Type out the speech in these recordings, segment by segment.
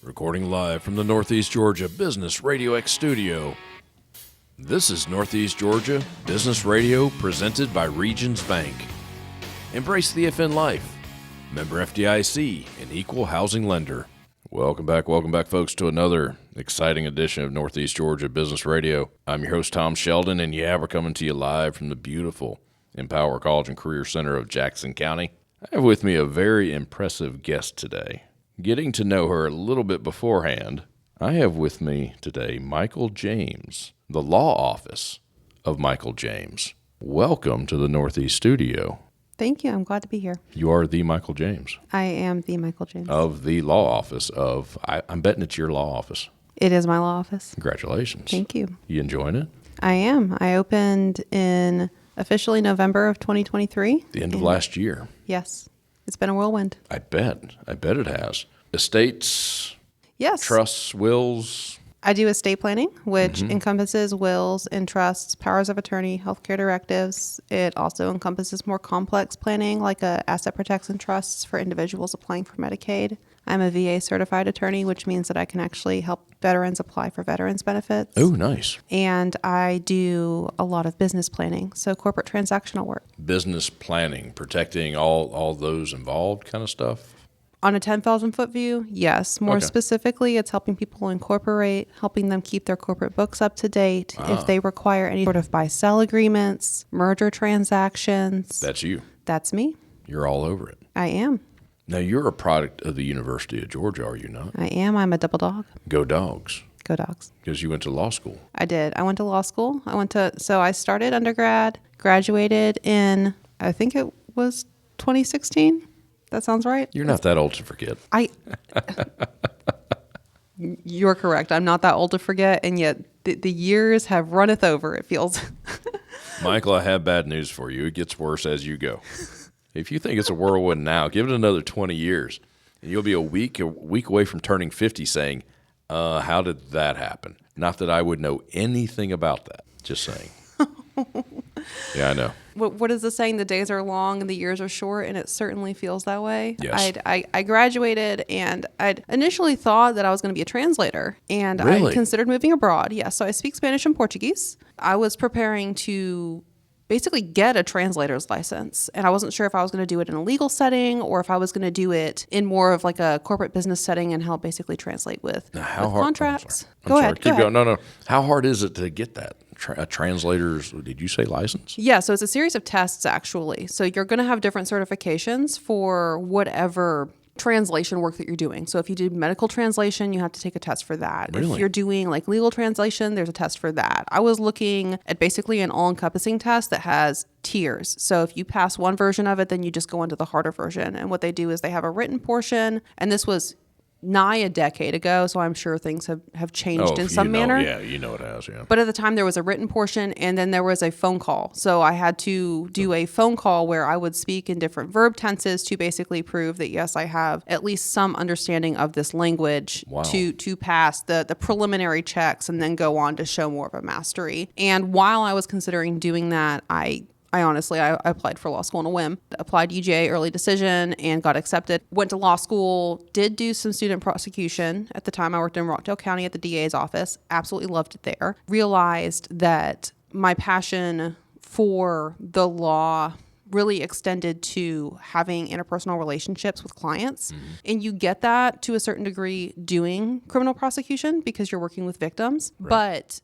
Recording live from the Northeast Georgia Business RadioX studio. This is Northeast Georgia Business Radio presented by Regions Bank. Embrace the FN life. Member FDIC, an equal housing lender. Welcome back, folks, to another exciting edition of Northeast Georgia Business Radio. I'm your host, Tom Sheldon, and we're coming to you live from the beautiful Empower College and Career Center of Jackson County. I have with me a very impressive guest today. Getting to know her a little bit beforehand, I have with me today Michael James, the law office of Michael James. Welcome to the Northeast studio. Thank you. I'm glad to be here. You are the Michael James. I am the Michael James. Of the law office of, I'm betting it's your law office. It is my law office. Congratulations. Thank you. You enjoying it? I am. I opened in officially November of 2023. The end of last year. Yes. It's been a whirlwind. I bet it has. Estates, yes. Trusts, wills. I do estate planning, which encompasses wills and trusts, powers of attorney, healthcare directives. It also encompasses more complex planning, like asset protection trusts for individuals applying for Medicaid. I'm a VA certified attorney, which means that I can actually help veterans apply for veterans benefits. Oh, nice. And I do a lot of business planning, so corporate transactional work. Business planning, protecting all those involved kind of stuff? On a 10,000-foot view, yes. More specifically, it's helping people incorporate, helping them keep their corporate books up to date. If they require any sort of buy-sell agreements, merger transactions. That's you. That's me. You're all over it. I am. Now, you're a product of the University of Georgia, are you not? I am. I'm a double dog. Go Dogs. Go Dogs. Because you went to law school. I did. I went to law school. So I started undergrad, graduated in, I think it was 2016. That sounds right. You're not that old to forget. You're correct. I'm not that old to forget, and yet the years have runneth over, it feels. Michael, I have bad news for you. It gets worse as you go. If you think it's a whirlwind now, give it another 20 years, and you'll be a week away from turning 50 saying, how did that happen? Not that I would know anything about that. Just saying. Yeah, I know. What is the saying? The days are long and the years are short, and it certainly feels that way. Yes. I graduated, and I'd initially thought that I was going to be a translator, and Really? I considered moving abroad. Yeah, so I speak Spanish and Portuguese. I was preparing to basically get a translator's license, and I wasn't sure if I was going to do it in a legal setting or if I was going to do it in more of like a corporate business setting and help basically translate with contracts. Go ahead. Keep going. No. How hard is it to get that? A translator's, did you say license? Yeah, so it's a series of tests, actually. So you're going to have different certifications for whatever translation work that you're doing. So if you do medical translation, you have to take a test for that. Really? If you're doing like legal translation, there's a test for that. I was looking at basically an all-encompassing test that has tiers. So if you pass one version of it, then you just go into the harder version. And what they do is they have a written portion, and this was nigh a decade ago, so I'm sure things have changed in some manner. Yeah, you know it has, yeah. But at the time, there was a written portion, and then there was a phone call. So I had to do a phone call where I would speak in different verb tenses to basically prove that, yes, I have at least some understanding of this language to pass the preliminary checks and then go on to show more of a mastery. And while I was considering doing that, I honestly applied for law school on a whim, applied UGA early decision and got accepted. Went to law school, did do some student prosecution. At the time, I worked in Rockdale County at the DA's office. Absolutely loved it there. Realized that my passion for the law really extended to having interpersonal relationships with clients. Mm-hmm. And you get that to a certain degree doing criminal prosecution because you're working with victims. Right. But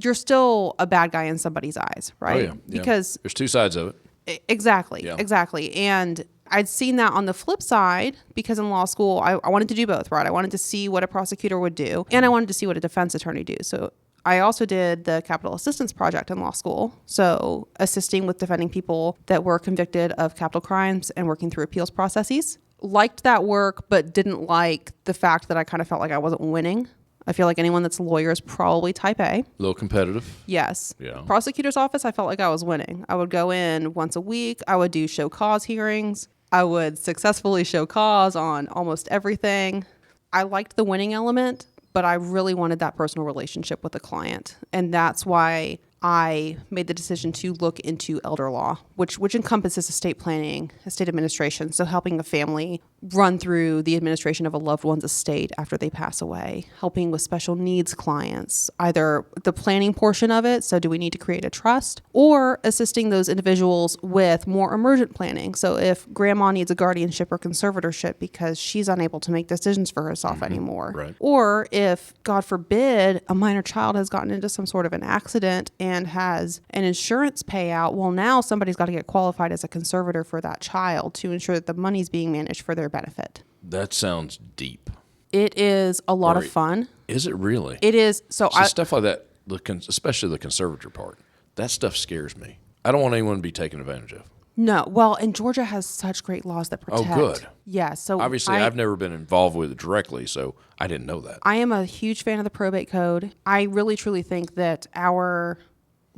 you're still a bad guy in somebody's eyes, right? Oh, yeah. Because there's two sides of it. Exactly. And I'd seen that on the flip side because in law school, I wanted to do both, right? I wanted to see what a prosecutor would do, and I wanted to see what a defense attorney do. So I also did the capital assistance project in law school. So assisting with defending people that were convicted of capital crimes and working through appeals processes. Liked that work, but didn't like the fact that I kind of felt like I wasn't winning. I feel like anyone that's a lawyer is probably type A. A little competitive. Yes. Yeah. Prosecutor's office, I felt like I was winning. I would go in once a week. I would do show cause hearings. I would successfully show cause on almost everything. I liked the winning element, but I really wanted that personal relationship with the client. And that's why I made the decision to look into elder law, which encompasses estate planning, estate administration, so helping a family run through the administration of a loved one's estate after they pass away, helping with special needs clients, either the planning portion of it, so do we need to create a trust, or assisting those individuals with more emergent planning. So if grandma needs a guardianship or conservatorship because she's unable to make decisions for herself anymore, Right. or if, God forbid, a minor child has gotten into some sort of an accident and has an insurance payout, well, now somebody's got to get qualified as a conservator for that child to ensure that the money's being managed for their benefit. That sounds deep. It is a lot of fun. Is it really? It is. So Stuff like that, especially the conservator part, that stuff scares me. I don't want anyone to be taken advantage of. No. Well, and Georgia has such great laws that protect. Oh, good. Yeah. So obviously, I've never been involved with it directly, so I didn't know that. I am a huge fan of the probate code. I really, truly think that our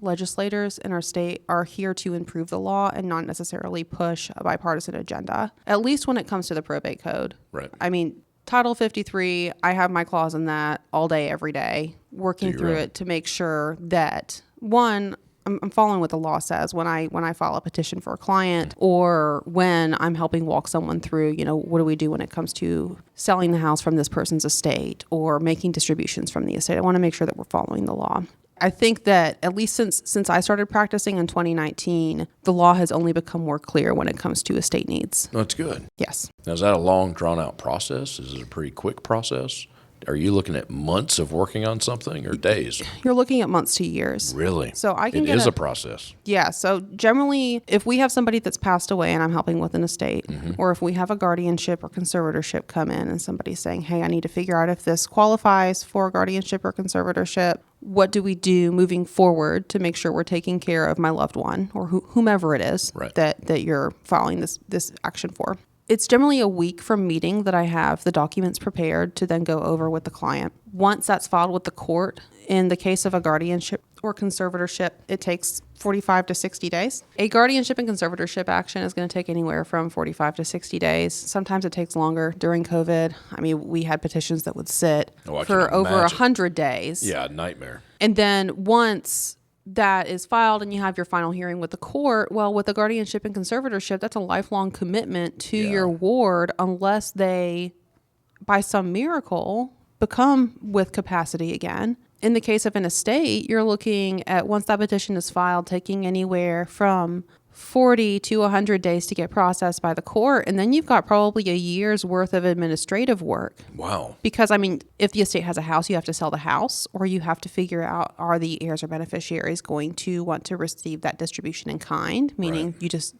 legislators in our state are here to improve the law and not necessarily push a bipartisan agenda, at least when it comes to the probate code. Right. I mean, Title 53, I have my claws in that all day, every day, working through it to make sure that, one, I'm following what the law says when I file a petition for a client, or when I'm helping walk someone through, what do we do when it comes to selling the house from this person's estate or making distributions from the estate. I want to make sure that we're following the law. I think that at least since I started practicing in 2019, the law has only become more clear when it comes to estate needs. That's good. Yes. Now, is that a long, drawn-out process? Is it a pretty quick process? Are you looking at months of working on something or days? You're looking at months to years. Really? So I can It is a process. Yeah. So generally, if we have somebody that's passed away and I'm helping with an estate, or if we have a guardianship or conservatorship come in and somebody's saying, hey, I need to figure out if this qualifies for guardianship or conservatorship, what do we do moving forward to make sure we're taking care of my loved one or whomever it is that you're filing this action for? It's generally a week from meeting that I have the documents prepared to then go over with the client. Once that's filed with the court, in the case of a guardianship or conservatorship, it takes 45 to 60 days. A guardianship and conservatorship action is going to take anywhere from 45 to 60 days. Sometimes it takes longer. During COVID, I mean, we had petitions that would sit for over 100 days. Yeah, nightmare. And then once that is filed and you have your final hearing with the court, well, with the guardianship and conservatorship, that's a lifelong commitment to your ward unless they, by some miracle, become with capacity again. In the case of an estate, you're looking at, once that petition is filed, taking anywhere from 40 to 100 days to get processed by the court. And then you've got probably a year's worth of administrative work. Wow. Because, I mean, if the estate has a house, you have to sell the house, or you have to figure out, are the heirs or beneficiaries going to want to receive that distribution in kind, meaning you just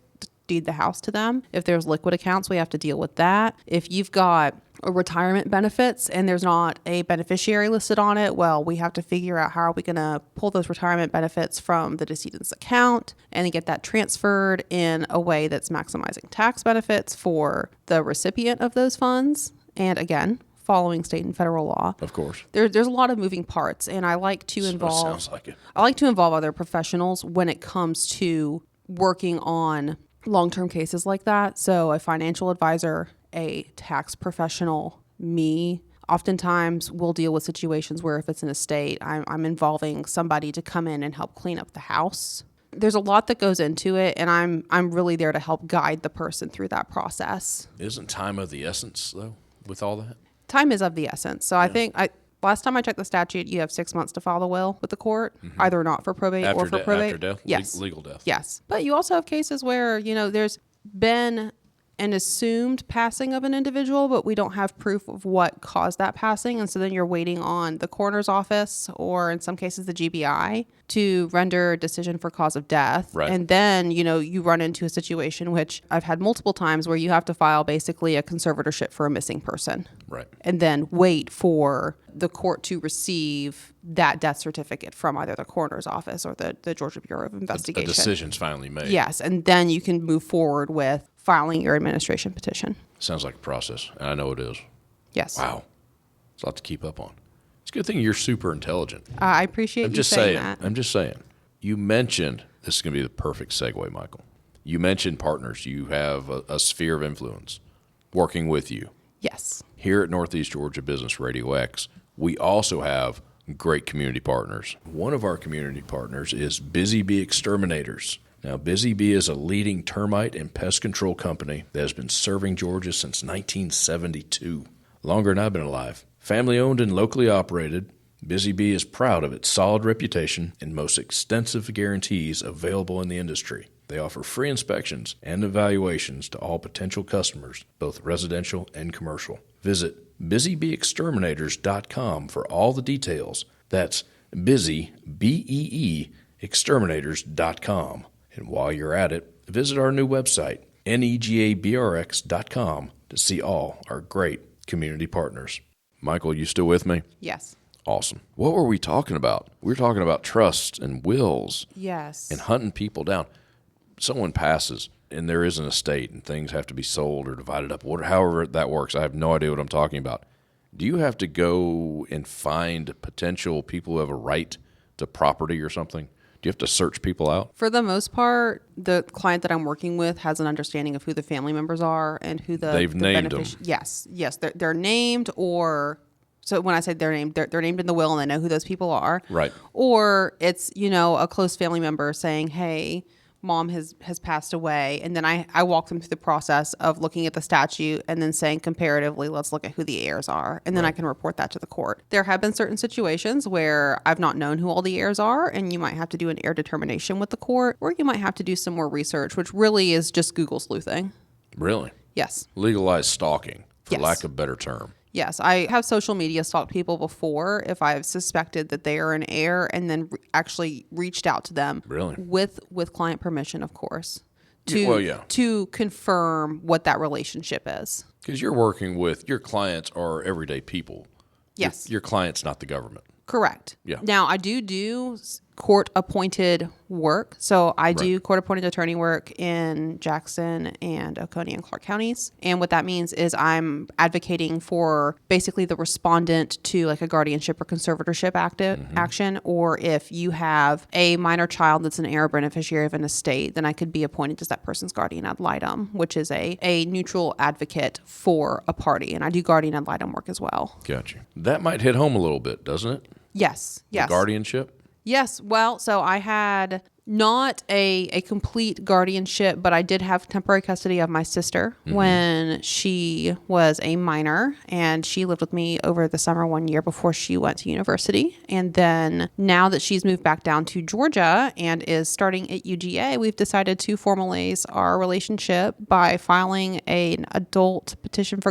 deed the house to them. If there's liquid accounts, we have to deal with that. If you've got retirement benefits and there's not a beneficiary listed on it, well, we have to figure out how are we going to pull those retirement benefits from the decedent's account and get that transferred in a way that's maximizing tax benefits for the recipient of those funds. And again, following state and federal law. Of course. There's a lot of moving parts, and I like to involve sounds like it. I like to involve other professionals when it comes to working on long-term cases like that. So a financial advisor, a tax professional, me. Oftentimes we'll deal with situations where if it's an estate, I'm involving somebody to come in and help clean up the house. There's a lot that goes into it, and I'm really there to help guide the person through that process. Isn't time of the essence, though, with all that? Time is of the essence. So I think last time I checked the statute, you have 6 months to file the will with the court, either not for probate or for probate. After death? Yes. Legal death. Yes. But you also have cases where, there's been an assumed passing of an individual, but we don't have proof of what caused that passing. And so then you're waiting on the coroner's office, or in some cases the GBI, to render a decision for cause of death. Right. And then, you run into a situation, which I've had multiple times, where you have to file basically a conservatorship for a missing person. Right. And then wait for the court to receive that death certificate from either the coroner's office or the Georgia Bureau of Investigation. The decision's finally made. Yes. And then you can move forward with filing your administration petition. Sounds like a process, and I know it is. Yes. Wow. It's a lot to keep up on. It's a good thing you're super intelligent. I appreciate you saying that. I'm just saying. You mentioned, this is going to be the perfect segue, Michael. You mentioned partners. You have a sphere of influence working with you. Yes. Here at Northeast Georgia Business RadioX, we also have great community partners. One of our community partners is Busy Bee Exterminators. Now, Busy Bee is a leading termite and pest control company that has been serving Georgia since 1972, longer than I've been alive. Family owned and locally operated, Busy Bee is proud of its solid reputation and most extensive guarantees available in the industry. They offer free inspections and evaluations to all potential customers, both residential and commercial. Visit busybeeexterminators.com for all the details. That's busy, B-E-E, exterminators.com. And while you're at it, visit our new website, negabrx.com, to see all our great community partners. Michael, you still with me? Yes. Awesome. What were we talking about? We were talking about trusts and wills. Yes. And hunting people down. Someone passes and there is an estate and things have to be sold or divided up, however that works. I have no idea what I'm talking about. Do you have to go and find potential people who have a right to property or something? Do you have to search people out? For the most part, the client that I'm working with has an understanding of who the family members are and who They've named them. Yes, they're named, or so when I say they're named in the will and they know who those people are. Right. Or it's a close family member saying, "Hey, mom has passed away," and then I walk them through the process of looking at the statute and then saying comparatively, let's look at who the heirs are, and then I can report that to the court. There have been certain situations where I've not known who all the heirs are, and you might have to do an heir determination with the court, or you might have to do some more research, which really is just Google sleuthing. Really? Yes. Legalized stalking, for Yes. lack of a better term. Yes, I have social media stalked people before if I've suspected that they are an heir, and then actually reached out to them. Really? With client permission, of course, to confirm what that relationship is. Because you're working with, your clients are everyday people. Yes. Your client's not the government. Correct. Yeah. Now, I do court-appointed work. So I do court-appointed attorney work in Jackson and Oconee and Clark counties. And what that means is I'm advocating for basically the respondent to like a guardianship or conservatorship action. Or if you have a minor child that's an heir or beneficiary of an estate, then I could be appointed as that person's guardian ad litem, which is a neutral advocate for a party. And I do guardian ad litem work as well. Gotcha. That might hit home a little bit, doesn't it? Yes. The guardianship? Yes. Well, so I had not a complete guardianship, but I did have temporary custody of my sister when she was a minor, and she lived with me over the summer 1 year before she went to university. And then now that she's moved back down to Georgia and is starting at UGA, we've decided to formalize our relationship by filing an adult petition for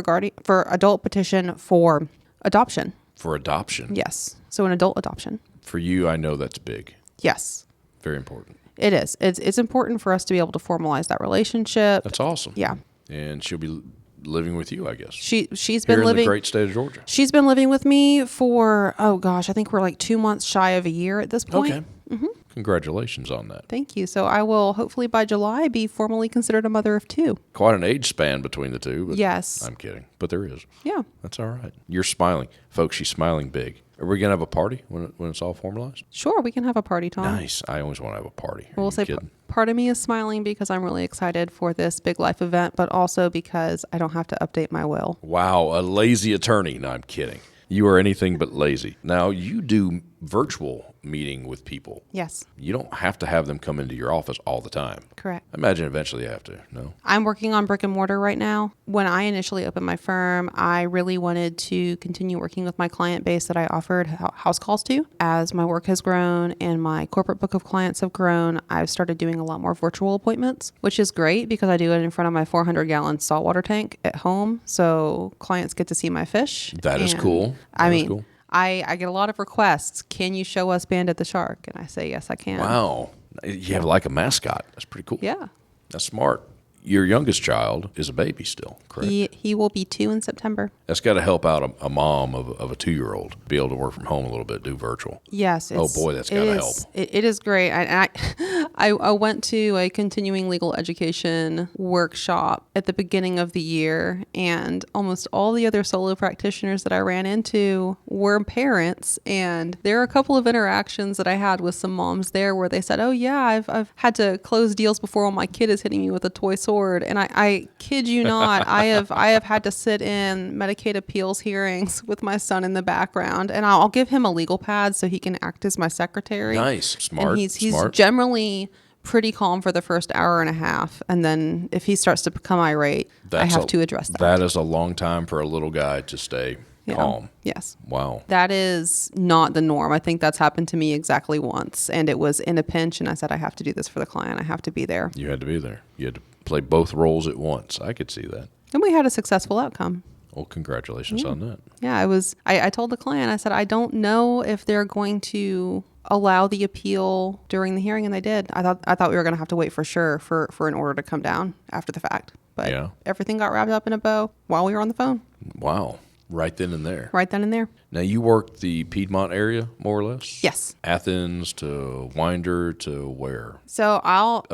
adoption. For adoption? Yes. So an adult adoption. For you, I know that's big. Yes. Very important. It is. It's important for us to be able to formalize that relationship. That's awesome. Yeah. And she'll be living with you, I guess. She's Here been living in the great state of Georgia. She's been living with me for, I think we're like 2 months shy of a year at this point. Okay. Congratulations on that. Thank you. So I will hopefully by July be formally considered a mother of two. Quite an age span between the two. But Yes. I'm kidding. But there is. Yeah. That's all right. You're smiling. Folks, she's smiling big. Are we going to have a party when it's all formalized? Sure, we can have a party, Tom. Nice. I always want to have a party. Are We'll you say kidding? part of me is smiling because I'm really excited for this big life event, but also because I don't have to update my will. Wow, a lazy attorney. No, I'm kidding. You are anything but lazy. Now, you do virtual meeting with people. Yes. You don't have to have them come into your office all the time. Correct. I imagine eventually you have to, no? I'm working on brick and mortar right now. When I initially opened my firm, I really wanted to continue working with my client base that I offered house calls to. As my work has grown and my corporate book of clients have grown, I've started doing a lot more virtual appointments, which is great because I do it in front of my 400-gallon saltwater tank at home. So clients get to see my fish. That is cool. Cool. I get a lot of requests. Can you show us Bandit the Shark? And I say, yes, I can. Wow. You have like a mascot. That's pretty cool. Yeah. That's smart. Your youngest child is a baby still, correct? He will be 2 in September. That's got to help out a mom of a 2-year-old be able to work from home a little bit, do virtual. Yes. Oh boy, that's got to help. It is great. I went to a continuing legal education workshop at the beginning of the year, and almost all the other solo practitioners that I ran into were parents. And there are a couple of interactions that I had with some moms there where they said, "Oh yeah, I've had to close deals before when my kid is hitting me with a toy sword." And I kid you not, I have had to sit in Medicaid appeals hearings with my son in the background, and I'll give him a legal pad so he can act as my secretary. Nice. Smart. And he's smart. generally pretty calm for the first hour and a half. And then if he starts to become irate, I have to address that. That is a long time for a little guy to stay calm. Yes. Wow. That is not the norm. I think that's happened to me exactly once. And it was in a pinch. And I said, I have to do this for the client. I have to be there. You had to be there. You had to play both roles at once. I could see that. And we had a successful outcome. Well, congratulations on that. Yeah, I told the client, I said, I don't know if they're going to allow the appeal during the hearing, and they did. I thought we were going to have to wait for sure for an order to come down after the fact. But everything got wrapped up in a bow while we were on the phone. Wow. Right then and there. Right then and there. Now, you worked the Piedmont area, more or less? Yes. Athens to Winder to where? So I'll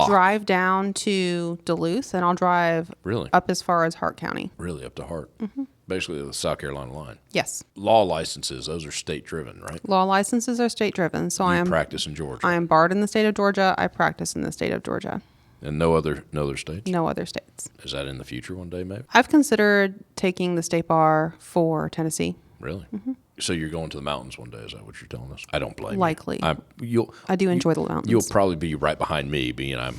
drive down to Duluth, and I'll drive up as far as Hart County. Really, up to Hart? Mm-hmm. Basically the South Carolina line. Yes. Law licenses, those are state-driven, right? Law licenses are state-driven. So I practice in Georgia. I am barred in the state of Georgia. I practice in the state of Georgia. And no other states? No other states. Is that in the future one day, maybe? I've considered taking the state bar for Tennessee. Really? Mm-hmm. So you're going to the mountains one day, is that what you're telling us? I don't blame Likely. you. I do enjoy the mountains. You'll probably be right behind me, being I'm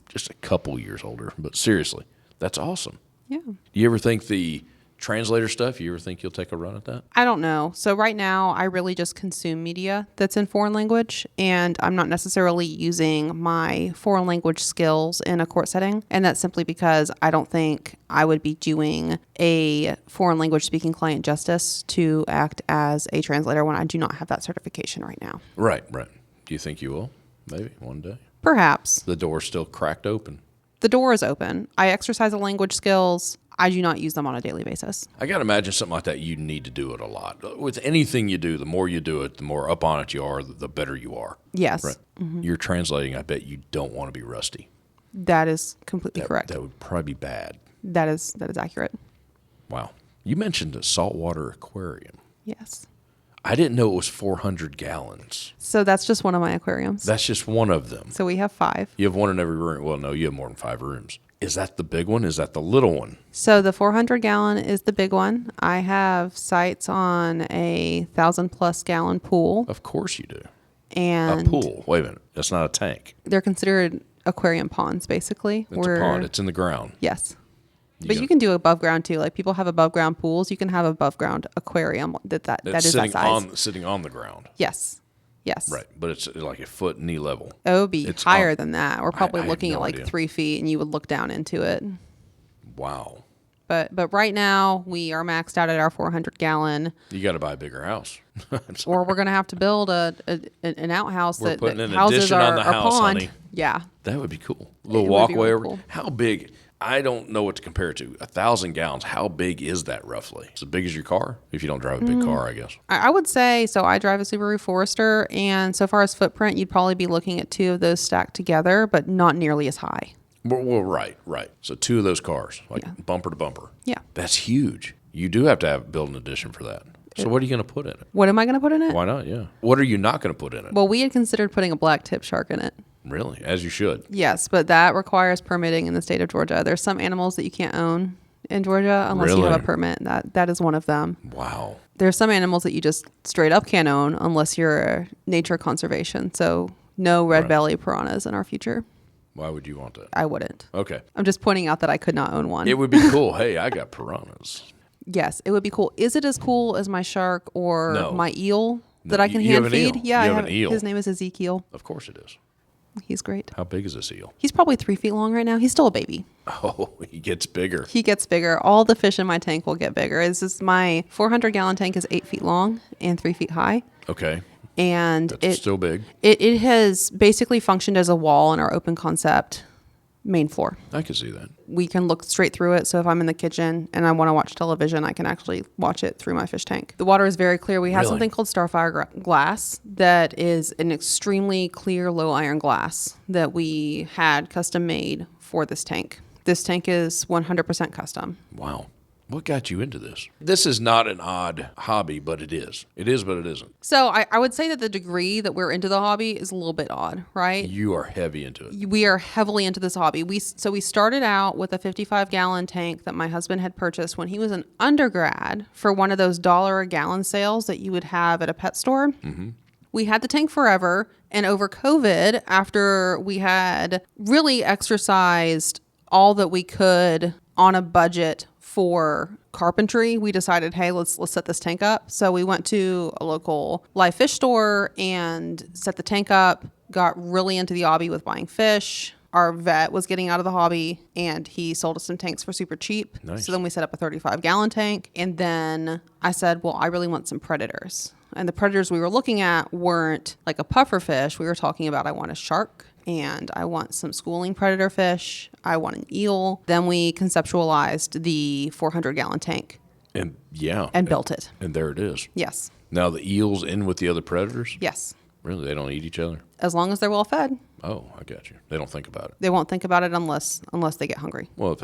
just a couple years older. But seriously, that's awesome. Yeah. You ever think the translator stuff, you ever think you'll take a run at that? I don't know. So right now, I really just consume media that's in foreign language, and I'm not necessarily using my foreign language skills in a court setting. And that's simply because I don't think I would be doing a foreign language speaking client justice to act as a translator when I do not have that certification right now. Right. Do you think you will? Maybe one day? Perhaps. The door's still cracked open. The door is open. I exercise the language skills. I do not use them on a daily basis. I got to imagine something like that, you need to do it a lot. With anything you do, the more you do it, the more up on it you are, the better you are. Yes. Right. Mm-hmm. You're translating, I bet you don't want to be rusty. That is completely correct. That would probably be bad. That is accurate. Wow. You mentioned a saltwater aquarium. Yes. I didn't know it was 400 gallons. So that's just one of my aquariums. That's just one of them. So we have 5. You have one in every room. Well, no, you have more than 5 rooms. Is that the big one? Is that the little one? So the 400 gallon is the big one. I have sites on a 1,000+ gallon pool. Of course you do. And a pool. Wait a minute. That's not a tank. They're considered aquarium ponds, basically. It's a pond. It's in the ground. Yes. But you can do above ground too. Like people have above ground pools. You can have above ground aquarium that is that size. Sitting on the ground. Yes. Yes. Right. But it's like a foot knee level. It would be higher than that. We're probably looking at like idea. 3 feet, and you would look down into it. Wow. But right now we are maxed out at our 400 gallon. You got to buy a bigger house. Or we're going to have to build an outhouse that an houses addition on the house, pond. honey. Yeah. That would be cool. A little walkway over. Cool. How big? I don't know what to compare it to. 1,000 gallons. How big is that roughly? It's as big as your car? If you don't drive a big car, I guess. I would say, so I drive a Subaru Forester, and so far as footprint, you'd probably be looking at 2 of those stacked together, but not nearly as high. Well, right. So 2 of those cars, bumper to bumper. Yeah. That's huge. You do have to build an addition for that. So what are you going to put in it? What am I going to put in it? Why not? Yeah. What are you not going to put in it? Well, we had considered putting a black tip shark in it. Really? As you should. Yes, but that requires permitting in the state of Georgia. There's some animals that you can't own in Georgia unless you have a permit. That is one of them. Wow. There's some animals that you just straight up can't own unless you're a nature conservation. So no red belly piranhas in our future. Why would you want that? I wouldn't. Okay. I'm just pointing out that I could not own one. It would be cool. Hey, I got piranhas. Yes, it would be cool. Is it as cool as my shark or my eel that I can you hand have an feed? eel. Yeah, you have an eel. His name is Ezekiel. Of course it is. He's great. How big is this eel? He's probably 3 feet long right now. He's still a baby. Oh, he gets bigger. He gets bigger. All the fish in my tank will get bigger. My 400 gallon tank is 8 feet long and 3 feet high. Okay. And it's still big. It has basically functioned as a wall in our open concept main floor. I can see that. We can look straight through it. So if I'm in the kitchen and I want to watch television, I can actually watch it through my fish tank. The water is very clear. We have something called Starfire glass that is an extremely clear low iron glass that we had custom made for this tank. This tank is 100% custom. Wow. What got you into this? This is not an odd hobby, but it is. It is, but it isn't. So I would say that the degree that we're into the hobby is a little bit odd, right? You are heavy into it. We are heavily into this hobby. We started out with a 55-gallon tank that my husband had purchased when he was an undergrad for one of those $1 a gallon sales that you would have at a pet store. Mm-hmm. We had the tank forever. And over COVID, after we had really exercised all that we could on a budget for carpentry, we decided, hey, let's set this tank up. So we went to a local live fish store and set the tank up, got really into the hobby with buying fish. Our vet was getting out of the hobby and he sold us some tanks for super cheap. Nice. So then we set up a 35-gallon tank. And then I said, well, I really want some predators. And the predators we were looking at weren't like a puffer fish. We were talking about, I want a shark and I want some schooling predator fish. I want an eel. Then we conceptualized the 400-gallon tank. And yeah. And built it. And there it is. Yes. Now the eels in with the other predators? Yes. Really? They don't eat each other? As long as they're well fed. Oh, I got you. They don't think about it. They won't think about it unless they get hungry. Well, if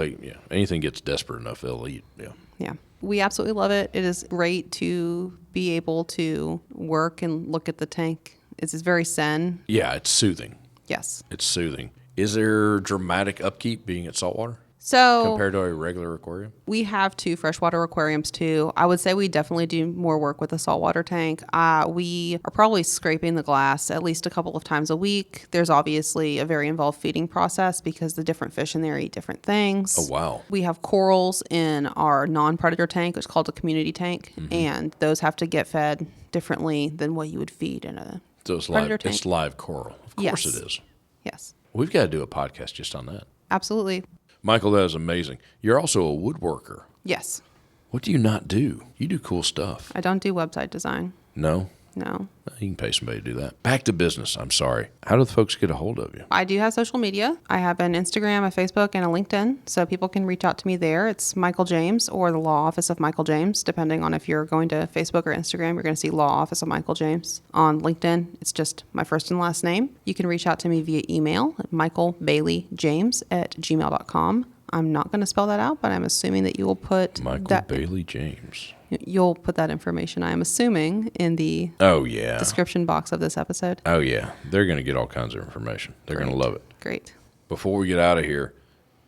anything gets desperate enough, they'll eat. Yeah. Yeah. We absolutely love it. It is great to be able to work and look at the tank. It's very zen. Yeah, it's soothing. Yes. It's soothing. Is there dramatic upkeep being at saltwater So compared to a regular aquarium? we have 2 freshwater aquariums too. I would say we definitely do more work with the saltwater tank. We are probably scraping the glass at least a couple of times a week. There's obviously a very involved feeding process because the different fish in there eat different things. Oh, wow. We have corals in our non-predator tank, which is called a community tank, and those have to get fed differently than what you would feed in a So it's predator live, tank. it's live coral. Of course Yes. it is. Yes, We've got to do a podcast just on that. absolutely. Michael, that is amazing. You're also a woodworker. Yes. What do you not do? You do cool stuff. I don't do website design. No? No. You can pay somebody to do that. Back to business. I'm sorry. How do the folks get a hold of you? I do have social media. I have an Instagram, a Facebook, and a LinkedIn, so people can reach out to me there. It's Michael James or the Law Office of Michael James, depending on if you're going to Facebook or Instagram. You're going to see Law Office of Michael James. On LinkedIn, it's just my first and last name. You can reach out to me via email at michaelbaileyjames@gmail.com. I'm not going to spell that out, but I'm assuming that you will put Michael that. Bailey James. You'll put that information, I am assuming, in the Oh, yeah. description box of this episode. Oh, yeah. They're going to get all kinds of information. They're going to love it. Great. Before we get out of here,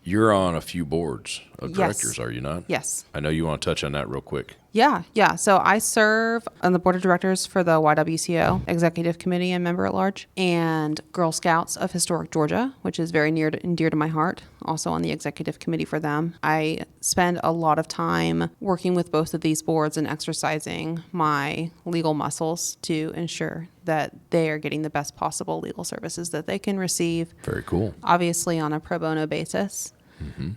you're on a few boards of Yes. directors, are you not? Yes. I know you want to touch on that real quick. Yeah. So I serve on the board of directors for the YWCO Executive Committee and member at large, and Girl Scouts of Historic Georgia, which is very near and dear to my heart, also on the executive committee for them. I spend a lot of time working with both of these boards and exercising my legal muscles to ensure that they are getting the best possible legal services that they can receive, Very cool. obviously on a pro bono basis.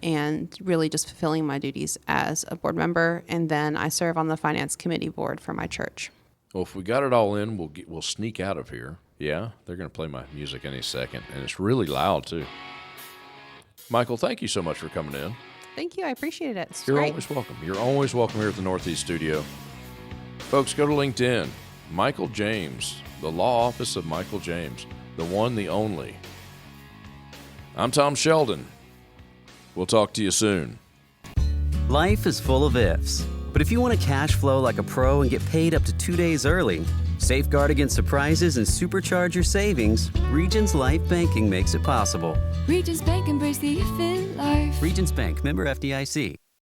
And really just fulfilling my duties as a board member. And then I serve on the finance committee board for my church. Well, if we got it all in, we'll sneak out of here. Yeah, they're going to play my music any second, and it's really loud, too. Michael, thank you so much for coming in. Thank you. I appreciate it. It's You're great. always welcome. You're always welcome here at the Northeast Studio. Folks, go to LinkedIn. Michael James, the law office of Michael James, the one, the only. I'm Tom Sheldon. We'll talk to you soon. Life is full of ifs, but if you want to cash flow like a pro and get paid up to 2 days early, safeguard against surprises and supercharge your savings, Regions Life Banking makes it possible. Regions Bank, embrace the if in life. Regions Bank, member FDIC.